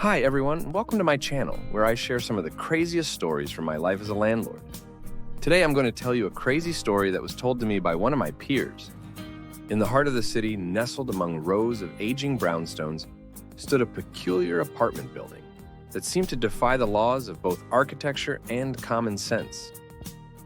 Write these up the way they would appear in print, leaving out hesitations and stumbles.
Hi everyone, welcome to my channel where I share some of the craziest stories from my life as a landlord. Today I'm going to tell you a crazy story that was told to me by one of my peers. In the heart of the city, nestled among rows of aging brownstones, stood a peculiar apartment building that seemed to defy the laws of both architecture and common sense.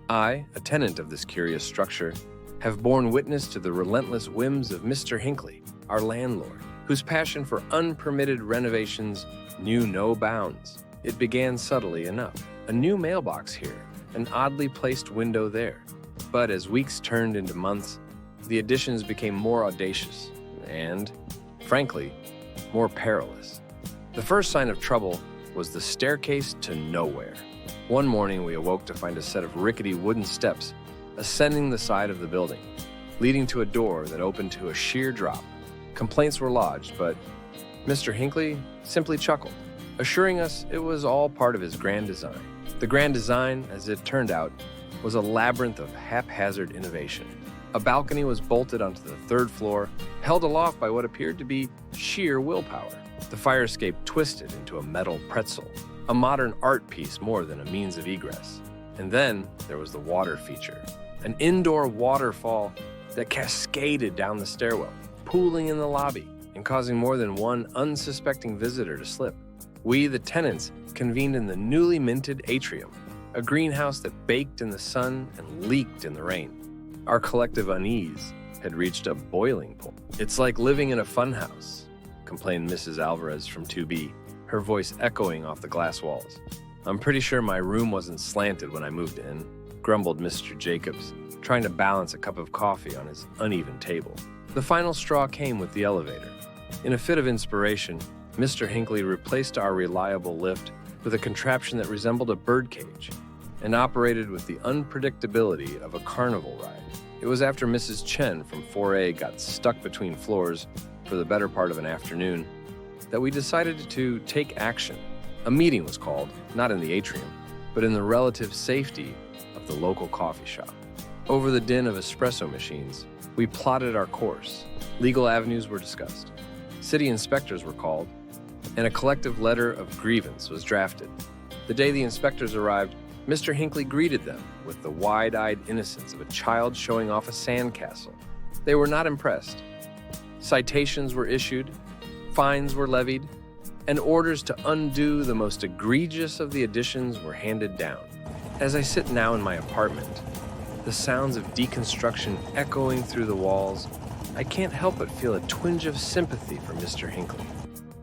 I, a tenant of this curious structure, have borne witness to the relentless whims of Mr. Hinckley, our landlord, whose passion for unpermitted renovations knew no bounds. It began subtly enough. A new mailbox here, an oddly placed window there. But as weeks turned into months, the additions became more audacious and, frankly, more perilous. The first sign of trouble was the staircase to nowhere. One morning we awoke to find a set of rickety wooden steps ascending the side of the building, leading to a door that opened to a sheer drop. Complaints were lodged, but Mr. Hinckley simply chuckled, assuring us it was all part of his grand design. The grand design, as it turned out, was a labyrinth of haphazard innovation. A balcony was bolted onto the third floor, held aloft by what appeared to be sheer willpower. The fire escape twisted into a metal pretzel, a modern art piece more than a means of egress. And then there was the water feature, an indoor waterfall that cascaded down the stairwell, pooling in the lobby and causing more than one unsuspecting visitor to slip. We, the tenants, convened in the newly minted atrium, a greenhouse that baked in the sun and leaked in the rain. Our collective unease had reached a boiling point. "It's like living in a funhouse," complained Mrs. Alvarez from 2B, her voice echoing off the glass walls. "I'm pretty sure my room wasn't slanted when I moved in," grumbled Mr. Jacobs, trying to balance a cup of coffee on his uneven table. The final straw came with the elevator. In a fit of inspiration, Mr. Hinckley replaced our reliable lift with a contraption that resembled a birdcage and operated with the unpredictability of a carnival ride. It was after Mrs. Chen from 4A got stuck between floors for the better part of an afternoon that we decided to take action. A meeting was called, not in the atrium, but in the relative safety of the local coffee shop. Over the din of espresso machines, we plotted our course. Legal avenues were discussed. City inspectors were called, and a collective letter of grievance was drafted. The day the inspectors arrived, Mr. Hinckley greeted them with the wide-eyed innocence of a child showing off a sandcastle. They were not impressed. Citations were issued, fines were levied, and orders to undo the most egregious of the additions were handed down. As I sit now in my apartment, the sounds of deconstruction echoing through the walls, I can't help but feel a twinge of sympathy for Mr. Hinckley.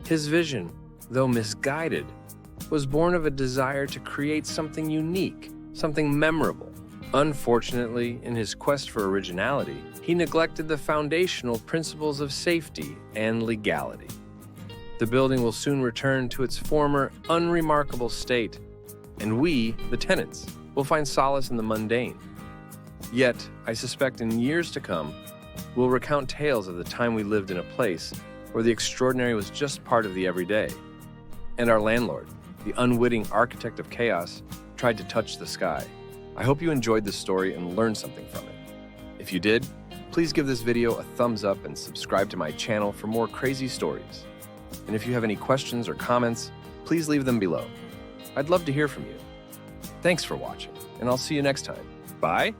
His vision, though misguided, was born of a desire to create something unique, something memorable. Unfortunately, in his quest for originality, he neglected the foundational principles of safety and legality. The building will soon return to its former unremarkable state, and we, the tenants, will find solace in the mundane. Yet, I suspect in years to come, we'll recount tales of the time we lived in a place where the extraordinary was just part of the everyday. And our landlord, the unwitting architect of chaos, tried to touch the sky. I hope you enjoyed this story and learned something from it. If you did, please give this video a thumbs up and subscribe to my channel for more crazy stories. And if you have any questions or comments, please leave them below. I'd love to hear from you. Thanks for watching, and I'll see you next time. Bye.